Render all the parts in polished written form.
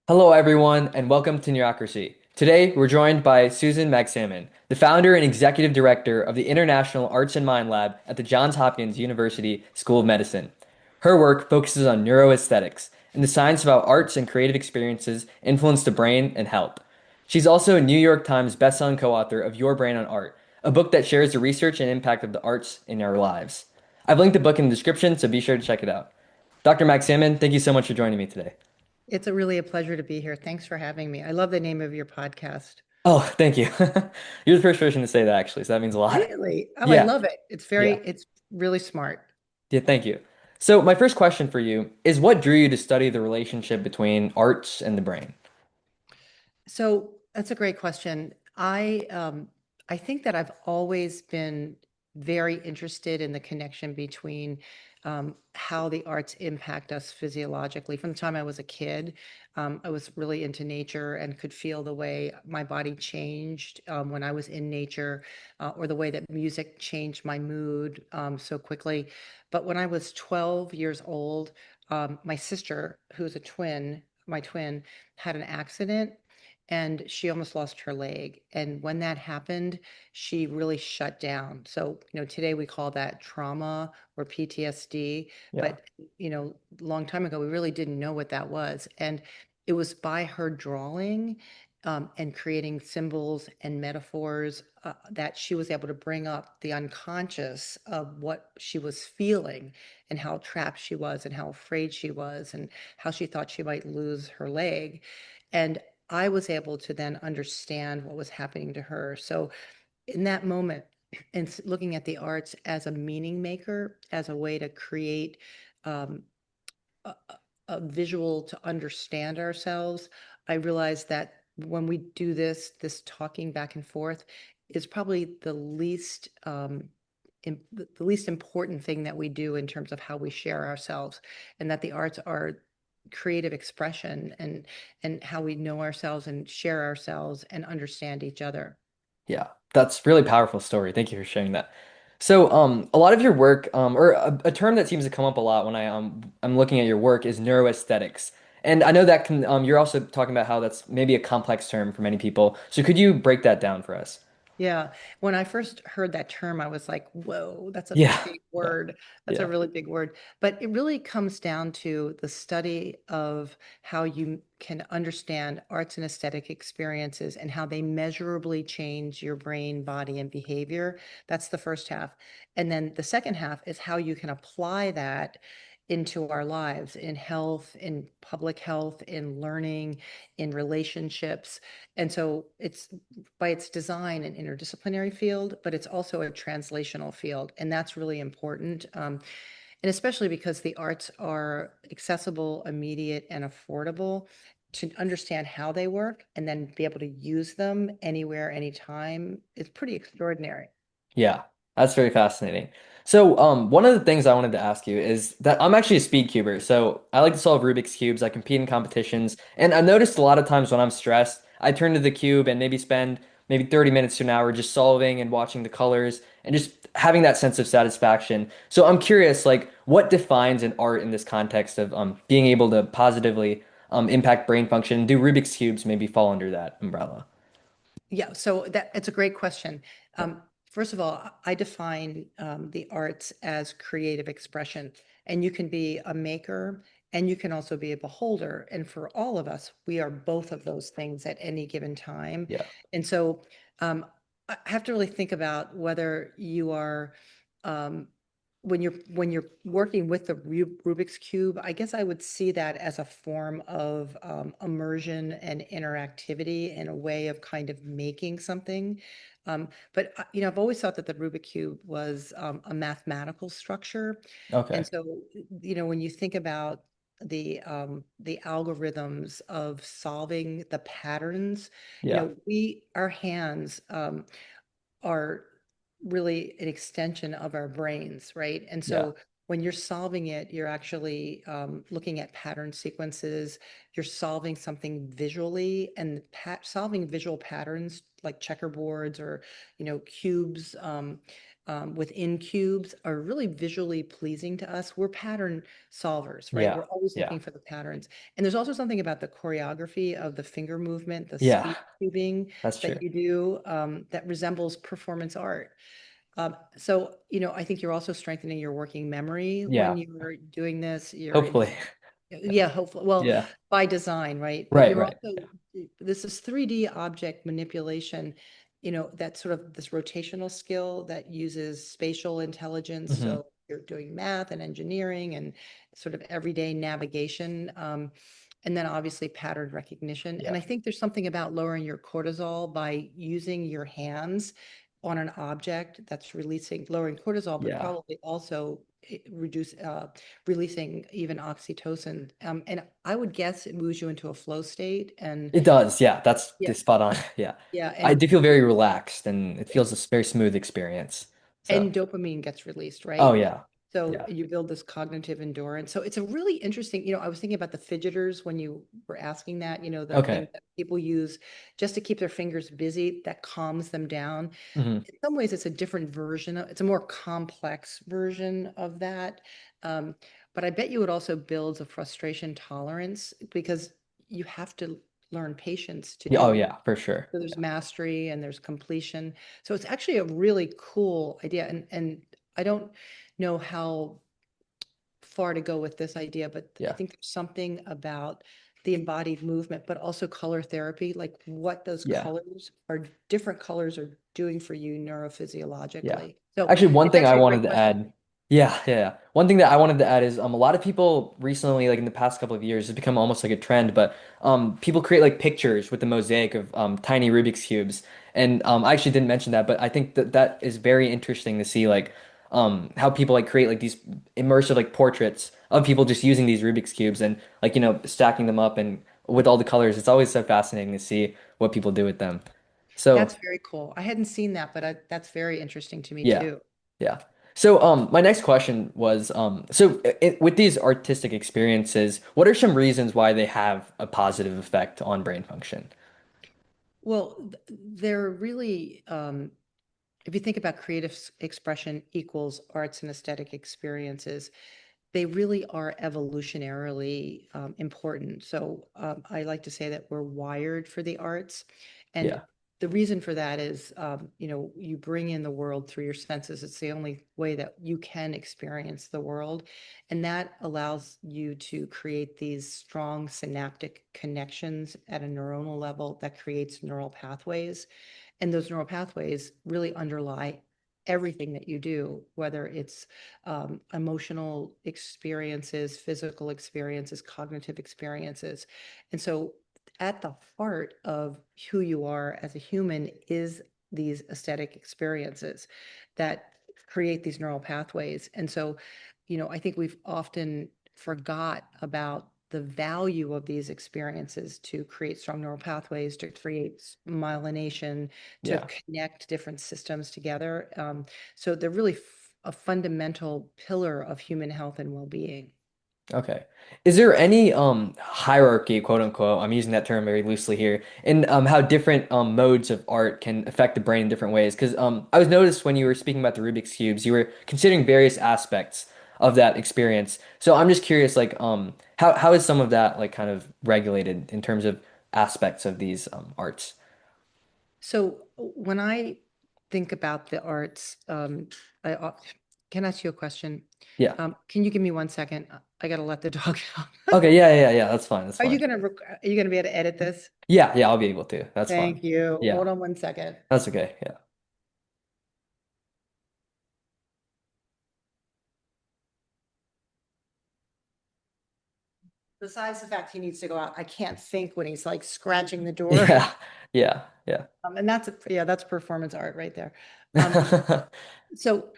Hello, everyone, and welcome to Neurocracy. Today, we're joined by Susan Magsamen, the founder and executive director of the International Arts and Mind Lab at the Johns Hopkins University School of Medicine. Her work focuses on neuroaesthetics and the science of how arts and creative experiences influence the brain and health. She's also a New York Times bestselling co-author of Your Brain on Art, a book that shares the research and impact of the arts in our lives. I've linked the book in the description, so be sure to check it out. Dr. Magsamen, thank you so much for joining me today. It's really a pleasure to be here. Thanks for having me. I love the name of your podcast. Oh, thank you. You're the first person to say that actually, so that means a lot. Really? Oh, I Yeah, love it. yeah, It's really smart. yeah, thank you. So my first question for you is what drew you to study the relationship between arts and the brain? So that's a great question. I think that I've always been very interested in the connection between how the arts impact us physiologically. From the time I was a kid, I was really into nature and could feel the way my body changed when I was in nature, or the way that music changed my mood so quickly. But when I was 12 years old, my sister, who's a twin, my twin, had an accident and she almost lost her leg. And when that happened, she really shut down. So, today we call that trauma or PTSD, Yeah, but a long time ago we really didn't know what that was. And it was by her drawing and creating symbols and metaphors that she was able to bring up the unconscious of what she was feeling and how trapped she was and how afraid she was and how she thought she might lose her leg. And I was able to then understand what was happening to her. So in that moment, and looking at the arts as a meaning maker, as a way to create um, a visual to understand ourselves, I realized that when we do this talking back and forth is probably the least important thing that we do in terms of how we share ourselves, and that the arts are creative expression and how we know ourselves and share ourselves and understand each other. yeah, that's really powerful story. Thank you for sharing that. So, a lot of your work, or a term that seems to come up a lot when I'm looking at your work is neuroaesthetics, and I know that can you're also talking about how that's maybe a complex term for many people. So, could you break that down for us? Yeah. When I first heard that term, I was like, whoa, that's a Yeah, big yeah, word. That's a yeah, really big word. But it really comes down to the study of how you can understand arts and aesthetic experiences and how they measurably change your brain, body, and behavior. That's the first half. And then the second half is how you can apply that into our lives in health, in public health, in learning, in relationships. And so it's by its design an interdisciplinary field, but it's also a translational field. And that's really important. And especially because the arts are accessible, immediate, and affordable, to understand how they work and then be able to use them anywhere, anytime is pretty extraordinary. yeah. That's very fascinating. So, one of the things I wanted to ask you is that I'm actually a speed cuber, so I like to solve Rubik's cubes. I compete in competitions, and I've noticed a lot of times when I'm stressed, I turn to the cube and maybe spend maybe 30 minutes to an hour just solving and watching the colors and just having that sense of satisfaction. So, I'm curious, like, what defines an art in this context of being able to positively impact brain function? Do Rubik's cubes maybe fall under that umbrella? Yeah, so that it's a great question. Yeah, First of all, I define the arts as creative expression, and you can be a maker and you can also be a beholder. And for all of us, we are both of those things at any given time. yeah, And so um, I have to really think about whether you are um, when you're working with the Rubik's Cube, I guess I would see that as a form of immersion and interactivity and a way of kind of making something. But I've always thought that the Rubik Cube was a mathematical structure. And okay, so, when you think about the algorithms of solving the patterns, yeah, our hands are really an extension of our brains, right? And yeah, so when you're solving it, you're actually looking at pattern sequences. You're solving something visually, and solving visual patterns like checkerboards or cubes. within cubes are really visually pleasing to us. We're pattern solvers, right? Yeah. We're always Yeah. looking for the patterns. And there's also something about the choreography of the finger movement, the Yeah. speed cubing That's true. that you do that resembles performance art. So, I think you're also strengthening your working memory when Yeah. you're doing this. Hopefully. Yeah, hopefully. Well, Yeah. by design, right? But Right, you're right. also, this is 3D object manipulation, that's sort of this rotational skill that uses spatial intelligence. Hmm. So you're doing math and engineering and sort of everyday navigation. And then obviously pattern recognition. And Yeah. I think there's something about lowering your cortisol by using your hands on an object that's lowering cortisol, but Yeah. probably also releasing even oxytocin. And I would guess it moves you into a flow state. And It does. Yeah. That's yeah, the spot on. Yeah. yeah, I do feel very relaxed and it feels a very smooth experience. So, and dopamine gets released, oh right? yeah. So Yeah. you build this cognitive endurance. So it's a really interesting, I was thinking about the fidgeters when you were asking that, the Okay. thing that people use just to keep their fingers busy that calms them down. Hmm. In some ways, it's a different version it's a more complex version of that. Um, but I bet you it also builds a frustration tolerance because you have to learn patience to Yeah. Oh do. yeah, for sure. So there's mastery and there's completion. So it's actually a really cool idea. And I don't know how far to go with this idea, but I Yeah. think there's something about the embodied movement, but also color therapy, like what those Yeah. different colors are doing for you Yeah. neurophysiologically. So Actually, one it's thing I actually a wanted great to question. add, yeah, yeah, yeah. One thing that I wanted to add is a lot of people recently, like in the past couple of years, it's become almost like a trend, but people create like pictures with the mosaic of tiny Rubik's cubes. And I actually didn't mention that, but I think that that is very interesting to see like how people like create like these immersive like portraits of people just using these Rubik's cubes and like stacking them up and with all the colors. It's always so fascinating to see what people do with them. So That's very cool. I hadn't seen that, but that's very interesting to me yeah. too. Yeah. So, my next question was, with these artistic experiences, what are some reasons why they have a positive effect on brain function? Well, they're really, if you think about expression equals arts and aesthetic experiences, they really are evolutionarily important. So I like to say that we're wired for the arts. And Yeah. the reason for that is, you bring in the world through your senses. It's the only way that you can experience the world. And that allows you to create these strong synaptic connections at a neuronal level that creates neural pathways. And those neural pathways really underlie everything that you do, whether it's emotional experiences, physical experiences, cognitive experiences. And so, at the heart of who you are as a human is these aesthetic experiences that create these neural pathways. And so, I think we've often forgot about the value of these experiences to create strong neural pathways, to create myelination, to Yeah. connect different systems together. So they're really a fundamental pillar of human health and well-being. Okay. Is there any hierarchy, quote unquote, I'm using that term very loosely here, in how different modes of art can affect the brain in different ways? Because I was noticed when you were speaking about the Rubik's cubes, you were considering various aspects of that experience. So I'm just curious, like how is some of that like kind of regulated in terms of aspects of these arts? So when I think about the arts, I can I ask you a question. Yeah. Can you give me 1 second? I gotta let the dog out. Okay, yeah, yeah, yeah, that's fine. That's Are you fine. gonna are you gonna be able to edit this? Yeah, yeah, I'll be able to. That's fine. Thank you. Yeah, Hold on 1 second. that's okay. Yeah. Besides the fact he needs to go out, I can't think when he's like scratching the door. Yeah. Yeah. Yeah. And that's performance art right there. Um, so,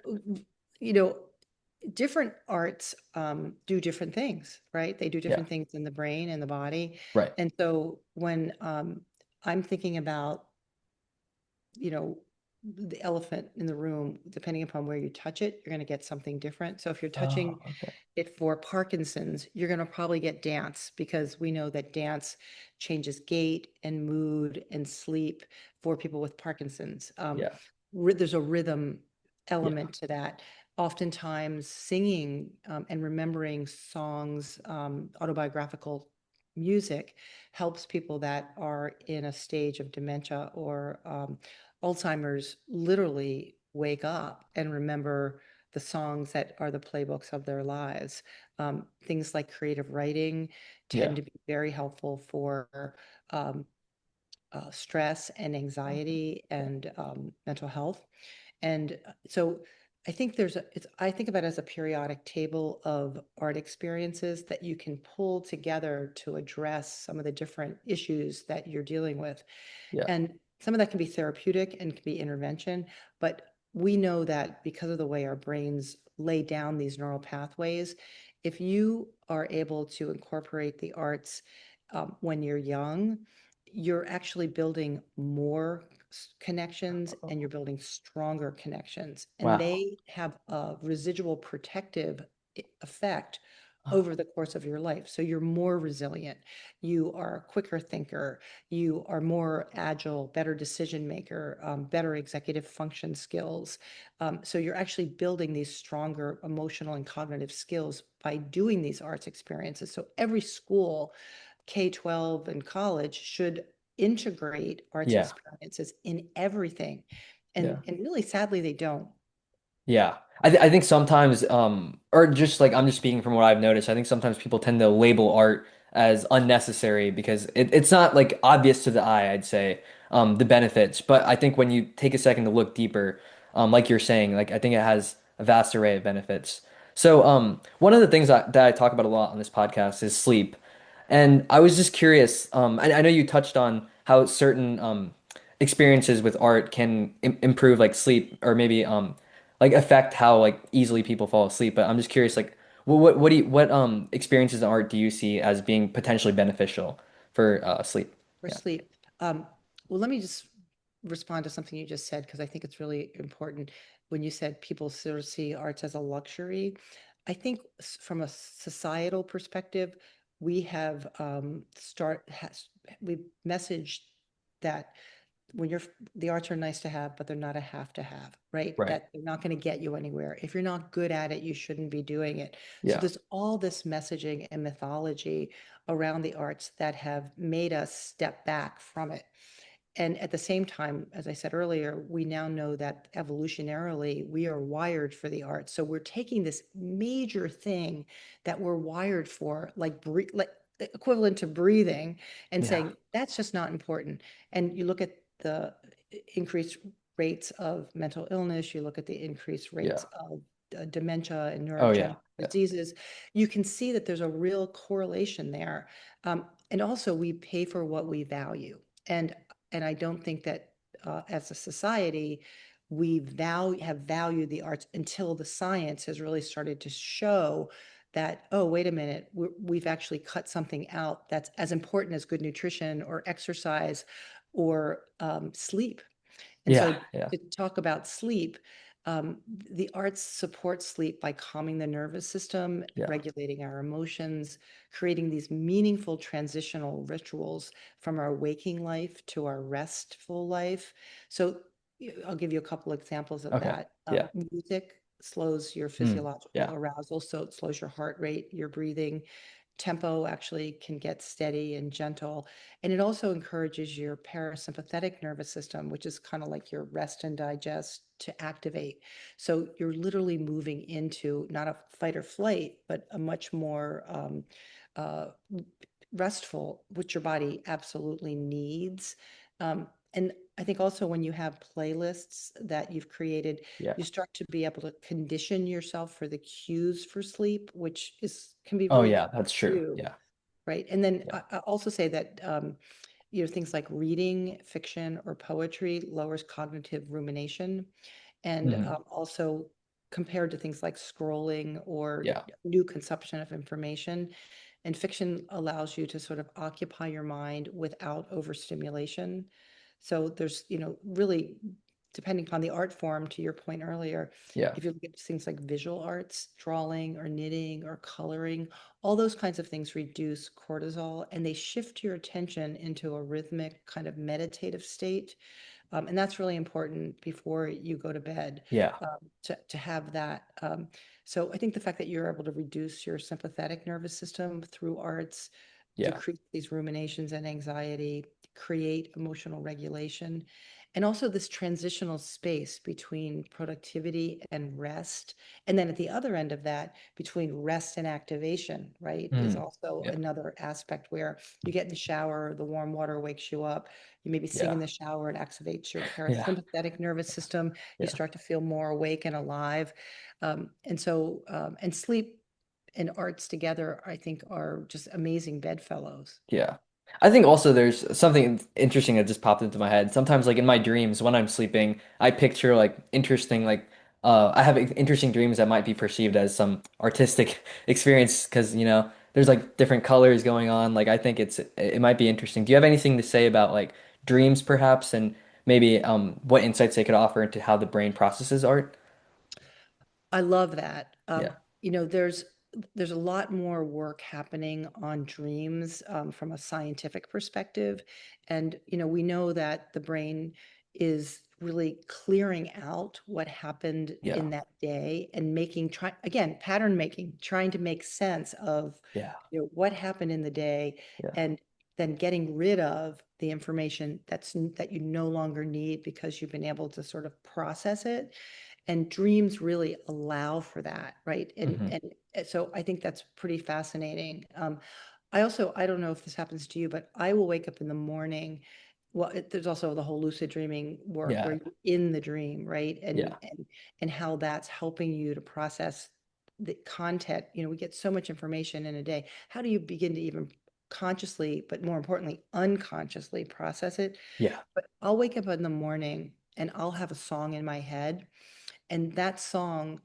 you know, different arts do different things, right? They do Yeah. different things in the brain and the body. Right. And so when I'm thinking about, you know, the elephant in the room, depending upon where you touch it, you're going to get something different. So if you're Oh, touching okay. it for Parkinson's, you're going to probably get dance because we know that dance changes gait and mood and sleep for people with Parkinson's. Yeah. There's a rhythm Yeah. element to that. Oftentimes, singing and remembering songs, autobiographical music, helps people that are in a stage of dementia or Alzheimer's literally wake up and remember the songs that are the playbooks of their lives. Things like creative writing Yeah. tend to be very helpful for um, stress and anxiety Yeah. and mental health. And so I think I think about it as a periodic table of art experiences that you can pull together to address some of the different issues that you're dealing with. Yeah. And some of that can be therapeutic and can be intervention, but we know that because of the way our brains lay down these neural pathways, if you are able to incorporate the arts when you're young, you're actually building more connections and you're building stronger connections. And Wow. they have a residual protective effect Oh, over the course of your life. So you're more resilient, you are a quicker thinker, you are more agile, better decision maker, better executive function skills. So you're actually building these stronger emotional and cognitive skills by doing these arts experiences. So every school, K-12 and college, should integrate arts yeah. experiences in everything. Yeah. And really sadly, they don't. Yeah. I think sometimes, or just like I'm just speaking from what I've noticed, I think sometimes people tend to label art as unnecessary because it's not like obvious to the eye, I'd say, the benefits. But I think when you take a second to look deeper, like you're saying, like I think it has a vast array of benefits. So, one of the things that I talk about a lot on this podcast is sleep. And I was just curious, I know you touched on how certain experiences with art can improve like sleep or maybe like affect how like easily people fall asleep. But I'm just curious, like what do you what experiences in art do you see as being potentially beneficial for sleep? For Yeah. sleep. Well, let me just respond to something you just said because I think it's really important. When you said people sort of see arts as a luxury, I think from a societal perspective, we have we've messaged that when you're the arts are nice to have, but they're not a have to have, right? Right. That they're not going to get you anywhere. If you're not good at it, you shouldn't be doing it. So Yeah. there's all this messaging and mythology around the arts that have made us step back from it. And at the same time, as I said earlier, we now know that evolutionarily we are wired for the arts. So we're taking this major thing that we're wired for, like equivalent to breathing, and Yeah. saying that's just not important. And you look at the increased rates of mental illness, you look at the increased Yeah. rates of dementia and Oh yeah. neurodegenerative Yeah. diseases, you can see that there's a real correlation there. And also, we pay for what we value. And and I don't think that as a society have valued the arts until the science has really started to show that, oh, wait a minute, we've actually cut something out that's as important as good nutrition or exercise or sleep. And Yeah. so Yeah. to talk about sleep, the arts support sleep by calming the nervous system, Yeah. regulating our emotions, creating these meaningful transitional rituals from our waking life to our restful life. So I'll give you a couple examples of Okay. that. Yeah. Music slows your Mm. physiological Yeah. arousal, so it slows your heart rate, your breathing. Tempo actually can get steady and gentle. And it also encourages your parasympathetic nervous system, which is kind of like your rest and digest, to activate. So you're literally moving into not a fight or flight, but a much more uh, restful, which your body absolutely needs. And I think also when you have playlists that you've created, Yeah. you start to be able to condition yourself for the cues for sleep, which is can be Oh really yeah. hard That's to true. do. Yeah. Right. And then Yeah. I also say that, things like reading fiction or poetry lowers cognitive rumination. And Hmm. also compared to things like scrolling or Yeah. new consumption of information. And fiction allows you to sort of occupy your mind without overstimulation. So there's, really depending upon the art form, to your point earlier, Yeah. if you look at things like visual arts, drawing or knitting or coloring, all those kinds of things reduce cortisol and they shift your attention into a rhythmic kind of meditative state. And that's really important before you go to bed, Yeah. to have that. So I think the fact that you're able to reduce your sympathetic nervous system through arts, Yeah. decrease these ruminations and anxiety, create emotional regulation, and also this transitional space between productivity and rest. And then at the other end of that, between rest and activation, right, is Mm. also Yeah. another aspect where you get in the shower, the warm water wakes you up. You maybe sing in Yeah. the shower, it activates your Yeah. parasympathetic nervous system. You Yeah. start to feel more awake and alive. And sleep and arts together, I think, are just amazing bedfellows. Yeah. I think also there's something interesting that just popped into my head. Sometimes like in my dreams when I'm sleeping, I picture like interesting like I have interesting dreams that might be perceived as some artistic experience because there's like different colors going on. Like I think it might be interesting. Do you have anything to say about like dreams perhaps and maybe what insights they could offer into how the brain processes art? I love that. Yeah. There's a lot more work happening on dreams, from a scientific perspective, and we know that the brain is really clearing out what happened Yeah. in that day and try again, pattern making, trying to make sense of Yeah. what happened in the day, Yeah. and then getting rid of the information that you no longer need because you've been able to sort of process it. And dreams really allow for that, right? and Hmm. and so I think that's pretty fascinating. I don't know if this happens to you, but I will wake up in the morning. Well, there's also the whole lucid dreaming work where Yeah. you're in the dream, right? and Yeah. and and how that's helping you to process the content. We get so much information in a day. How do you begin to even consciously, but more importantly unconsciously, process it? Yeah. But I'll wake up in the morning and I'll have a song in my head, and that song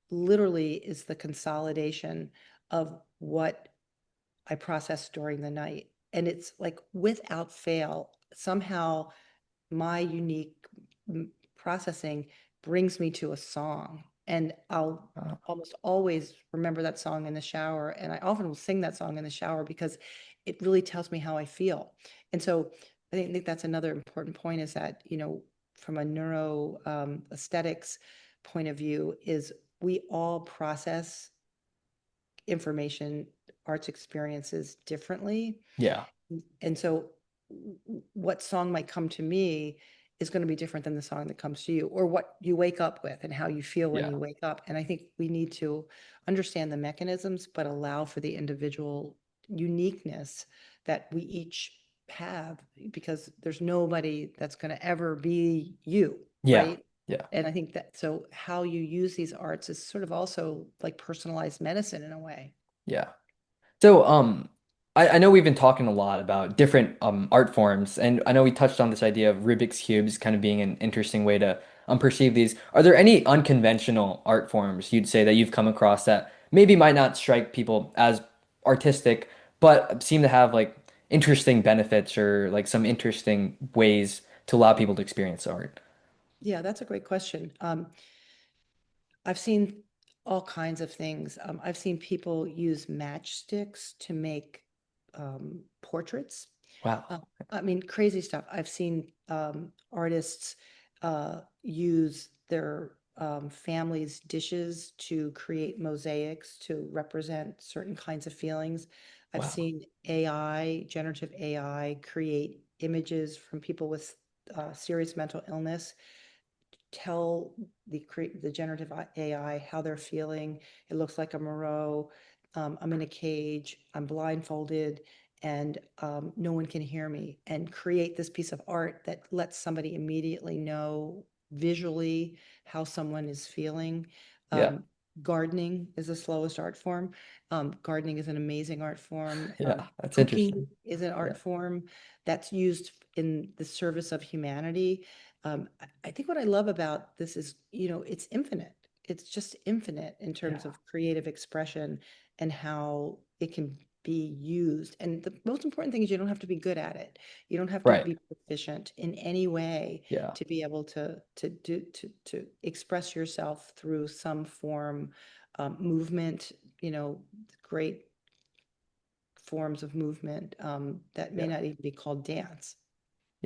literally is the consolidation of what I processed during the night. And it's like without fail, somehow my unique processing brings me to a song. And I'll almost always remember that song in the shower. And I often will sing that song in the shower because it really tells me how I feel. And so I think that's another important point, is that, from a neuro aesthetics point of view, is we all process information, arts experiences differently. Yeah. And so what song might come to me is going to be different than the song that comes to you, or what you wake up with and how you feel when Yeah. you wake up. And I think we need to understand the mechanisms, but allow for the individual uniqueness that we each have, because there's nobody that's going to ever be you, Yeah. right? Yeah. And I think that, so how you use these arts is sort of also like personalized medicine in a way. Yeah. So, I know we've been talking a lot about different art forms, and I know we touched on this idea of Rubik's cubes kind of being an interesting way to perceive these. Are there any unconventional art forms you'd say that you've come across that maybe might not strike people as artistic, but seem to have like interesting benefits or like some interesting ways to allow people to experience art? Yeah, that's a great question. I've seen all kinds of things. I've seen people use matchsticks to make portraits. Wow. Uh, I mean, crazy stuff. I've seen artists use their family's dishes to create mosaics to represent certain kinds of feelings. I've Wow. seen AI, generative AI, create images from people with serious mental illness, tell the generative AI how they're feeling. It looks like a Moreau. I'm in a cage. I'm blindfolded, and no one can hear me. And create this piece of art that lets somebody immediately know visually how someone is feeling. Yeah. Um, Gardening is the slowest art form. Gardening is an amazing art form. Yeah. That's Cooking interesting. is an Yeah. art form that's used in the service of humanity. I think what I love about this is, it's infinite. It's just infinite in terms Yeah. of creative expression and how it can be used. And the most important thing is you don't have to be good at it. You don't have to Right. be proficient in any way Yeah. to be able to express yourself through some form, movement, great forms of movement, that may Yeah. not even be called dance.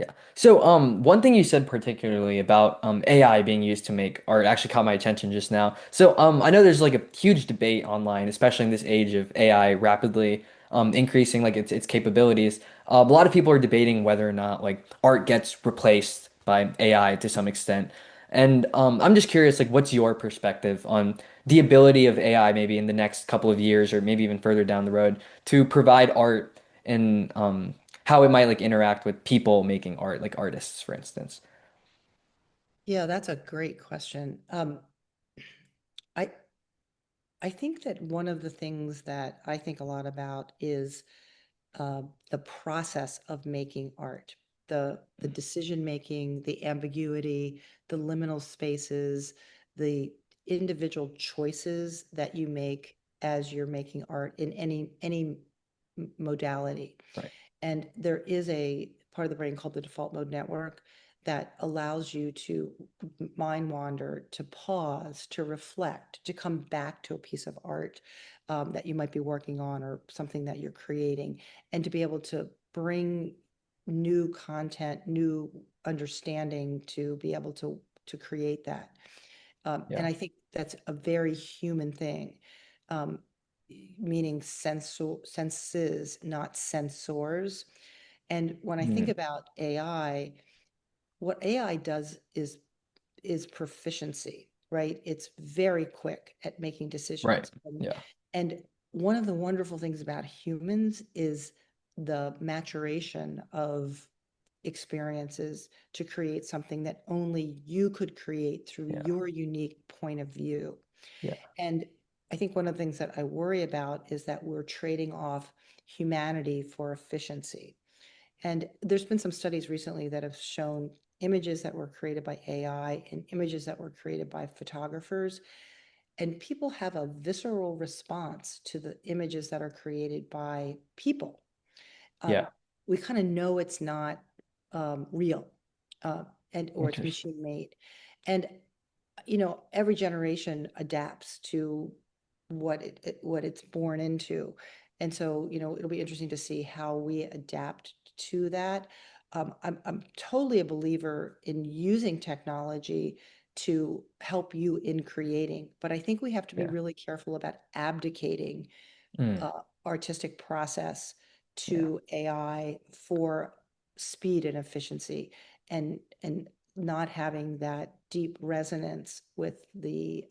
Yeah. So, one thing you said particularly about AI being used to make art actually caught my attention just now. So, I know there's like a huge debate online, especially in this age of AI rapidly increasing like its capabilities. A lot of people are debating whether or not like art gets replaced by AI to some extent. And I'm just curious, like, what's your perspective on the ability of AI maybe in the next couple of years or maybe even further down the road to provide art in how it might like interact with people making art, like artists, for instance. Yeah, that's a great question. I I think that one of the things that I think a lot about is the process of making art, the decision making, the ambiguity, the liminal spaces, the individual choices that you make as you're making art in any modality. Right. And there is a part of the brain called the default mode network that allows you to mind wander, to pause, to reflect, to come back to a piece of art that you might be working on or something that you're creating, and to be able to bring new content, new understanding to be able to create that. And Yeah. I think that's a very human thing, um, meaning senses, not sensors. And when I think Mm. about AI, what AI does is proficiency, right? It's very quick at making Right. decisions. Yeah. And one of the wonderful things about humans is the maturation of experiences to create something that only you could create through Yeah. your unique point of view. Yeah. And I think one of the things that I worry about is that we're trading off humanity for efficiency. And there's been some studies recently that have shown images that were created by AI and images that were created by photographers. And people have a visceral response to the images that are created by people. Um, Yeah. we kind of know it's not real, uh, and or it's Interesting. machine made. And every generation adapts to what it's born into. And so, it'll be interesting to see how we adapt to that. I'm totally a believer in using technology to help you in creating, but I think we have to be Yeah. really careful about abdicating Mm. artistic process Yeah. to AI for speed and efficiency, and not having that deep resonance with the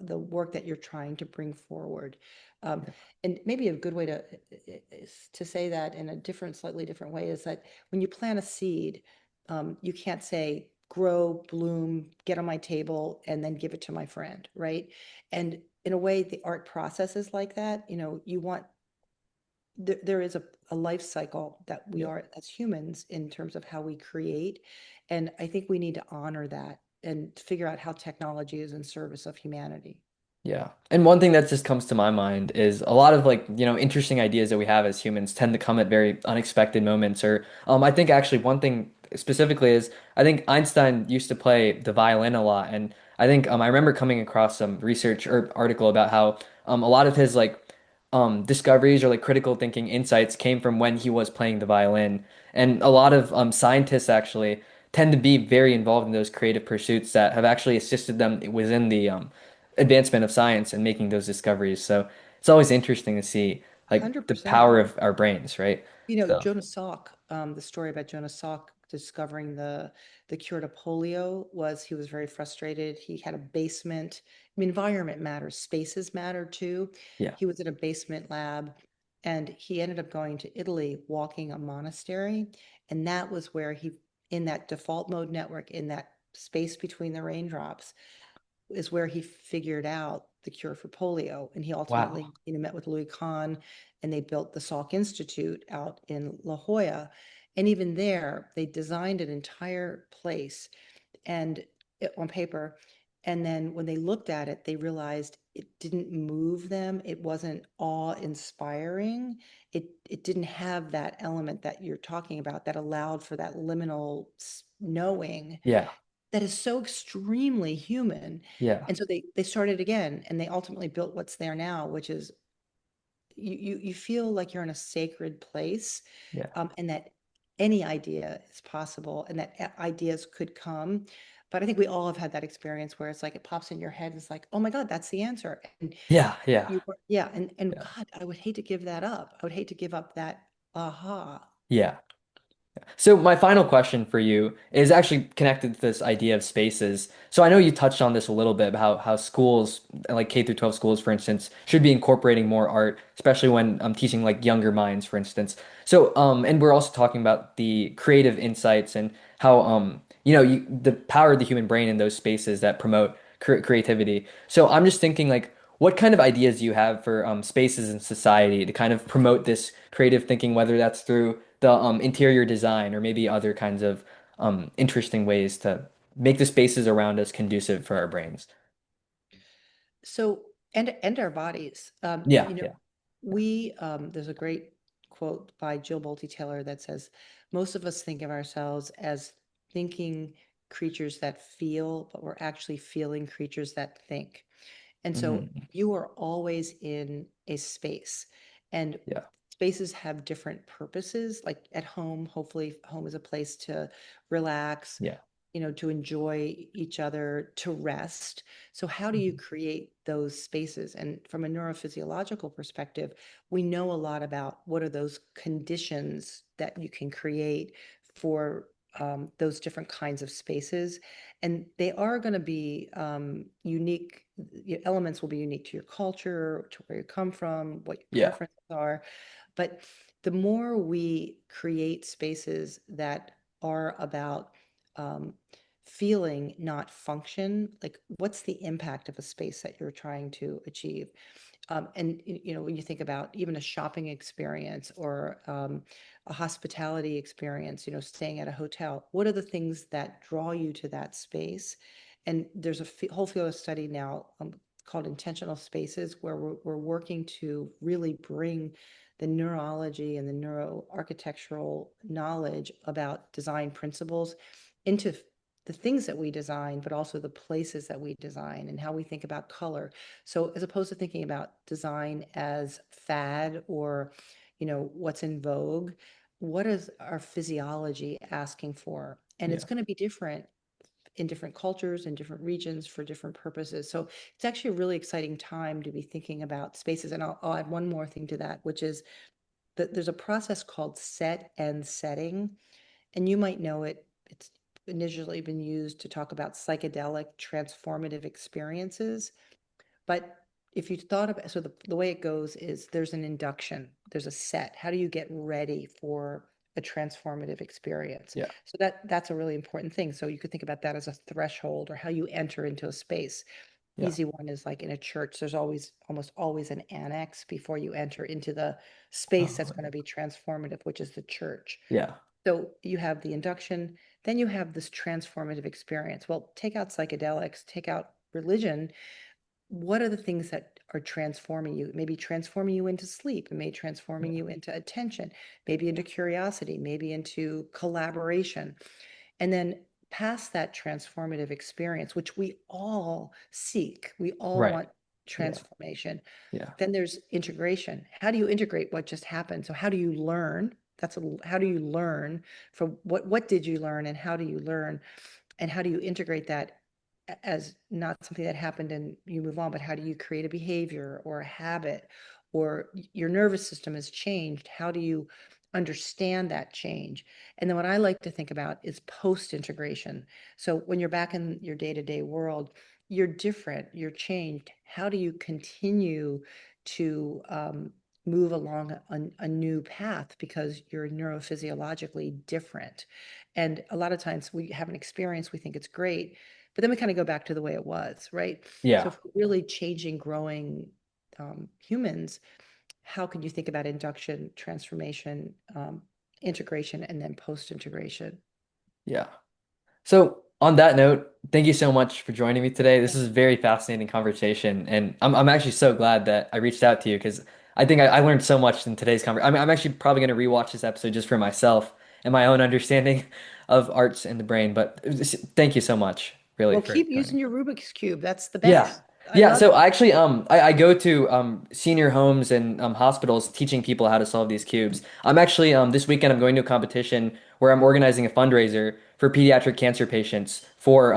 work that you're trying to bring forward. Um, Yeah. and maybe a good way to say that in a slightly different way is that when you plant a seed, you can't say grow, bloom, get on my table, and then give it to my friend, right? And in a way, the art process is like that. You want there is a life cycle that we Yeah. are as humans in terms of how we create. And I think we need to honor that and figure out how technology is in service of humanity. Yeah. And one thing that just comes to my mind is a lot of like, interesting ideas that we have as humans tend to come at very unexpected moments. Or I think actually one thing specifically is I think Einstein used to play the violin a lot. And I think I remember coming across some research or article about how a lot of his like discoveries or like critical thinking insights came from when he was playing the violin. And a lot of scientists actually tend to be very involved in those creative pursuits that have actually assisted them within the advancement of science and making those discoveries. So it's always interesting to see like the 100%. power of our brains, right? So Jonas Salk, the story about Jonas Salk discovering the cure to polio was he was very frustrated. He had a basement. I mean, environment matters, spaces matter too. yeah. He was in a basement lab, and he ended up going to Italy, walking a monastery, and that was where in that default mode network, in that space between the raindrops, is where he figured out the cure for polio. And he Wow. ultimately, met with Louis Kahn, and they built the Salk Institute out in La Jolla. And even there, they designed an entire place and on paper. And then when they looked at it, they realized it didn't move them. It wasn't awe-inspiring. It didn't have that element that you're talking about that allowed for that liminal knowing Yeah. that is so extremely human. Yeah. And so they started again, and they ultimately built what's there now, which is you feel like you're in a sacred place, Yeah. and that any idea is possible and that ideas could come. But I think we all have had that experience where it's like it pops in your head. It's like, oh my God, that's the answer. And Yeah, yeah, yeah, and yeah, God, I would hate to give that up. I would hate to give up that aha. yeah. So my final question for you is actually connected to this idea of spaces. So I know you touched on this a little bit, about how schools, like K through 12 schools, for instance, should be incorporating more art, especially when I'm teaching like younger minds, for instance. So and we're also talking about the creative insights and how the power of the human brain in those spaces that promote creativity. So I'm just thinking like, what kind of ideas do you have for spaces in society to kind of promote this creative thinking, whether that's through the interior design or maybe other kinds of interesting ways to make the spaces around us conducive for our brains. So, and our bodies. Yeah, yeah, There's a great quote by Jill Bolte Taylor that says, most of us think of ourselves as thinking creatures that feel, but we're actually feeling creatures that think. And so mhm, you are always in a space, and yeah, spaces have different purposes. Like at home, hopefully, home is a place to relax, yeah, to enjoy each other, to rest. So, how do you mhm, create those spaces? And from a neurophysiological perspective, we know a lot about what are those conditions that you can create for those different kinds of spaces. And they are going to be unique. Elements will be unique to your culture, to where you come from, what your yeah, preferences are. But the more we create spaces that are about um, feeling, not function, like what's the impact of a space that you're trying to achieve? And when you think about even a shopping experience or a hospitality experience, staying at a hotel, what are the things that draw you to that space? And there's a whole field of study now called intentional spaces, where we're working to really bring the neurology and the neuroarchitectural knowledge about design principles into the things that we design, but also the places that we design and how we think about color. So as opposed to thinking about design as fad or, what's in vogue, what is our physiology asking for? And it's yeah, going to be different in different cultures and different regions for different purposes. So it's actually a really exciting time to be thinking about spaces. And I'll add one more thing to that, which is that there's a process called set and setting, and you might know it. It's initially been used to talk about psychedelic transformative experiences. But if you thought about, so the way it goes is there's an induction, there's a set. How do you get ready for a transformative experience? yeah, So that's a really important thing. So you could think about that as a threshold or how you enter into a space. yeah. Easy one is like in a church, there's almost always an annex before you enter into the space that's Oh, going to be transformative, which is the church. yeah, So you have the induction, then you have this transformative experience. Well, take out psychedelics, take out religion. What are the things that are transforming you? Maybe transforming you into sleep, and maybe yeah, transforming you into attention, maybe into curiosity, maybe into collaboration. And then past that transformative experience, which we all seek, we all right. want Yeah, transformation. yeah, Then there's integration. How do you integrate what just happened? So how do you learn? How do you learn from what did you learn and how do you learn? And how do you integrate that as not something that happened and you move on, but how do you create a behavior or a habit, or your nervous system has changed? How do you understand that change? And then what I like to think about is post integration. So when you're back in your day-to-day world, you're different, you're changed. How do you continue to move along a new path because you're neurophysiologically different? And a lot of times we have an experience, we think it's great, but then we kind of go back to the way it was, right? So yeah, if we're really changing, growing humans, how can you think about induction, transformation, integration, and then post-integration? yeah. So on that note, thank you so much for joining me today. This is a very fascinating conversation, and I'm actually so glad that I reached out to you because I think I learned so much in today's conversation. I'm actually probably going to rewatch this episode just for myself and my own understanding of arts and the brain. But thank you so much, really, Well, for keep joining. using your Rubik's Cube. That's the Yeah, best. I Yeah, love so it. I actually I go to senior homes and hospitals teaching people how to solve these cubes. I'm actually this weekend I'm going to a competition where I'm organizing a fundraiser for pediatric cancer patients for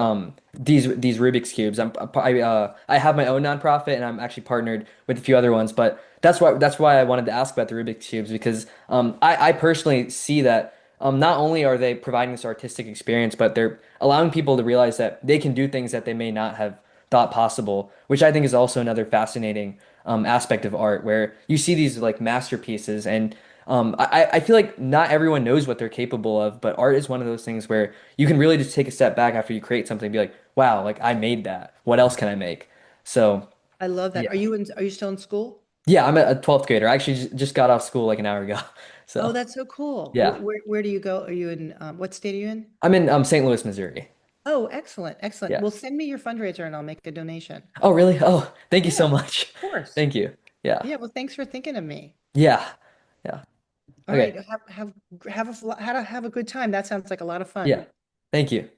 these Rubik's cubes. I have my own nonprofit and I'm actually partnered with a few other ones, but that's why I wanted to ask about the Rubik's cubes because I personally see that not only are they providing this artistic experience, but they're allowing people to realize that they can do things that they may not have thought possible, which I think is also another fascinating aspect of art, where you see these like masterpieces, and I feel like not everyone knows what they're capable of, but art is one of those things where you can really just take a step back after you create something and be like, wow, like I made that. What else can I make? So I love that. yeah, Are you still in school? yeah, I'm a 12th grader. I actually just got off school like an hour ago. Oh, So that's so cool. yeah, Where do you go? Are you in what state are you in? I'm in St. Louis, Missouri. Oh, excellent, excellent. Yeah. Well, send me your fundraiser and I'll make a donation. Oh, really? Oh, thank you so Yeah, much. of course. Thank you. Yeah. Yeah, well, thanks for thinking of me. Yeah. Yeah. All right, Okay. have a good time. That sounds like a lot of fun. Yeah. Thank you.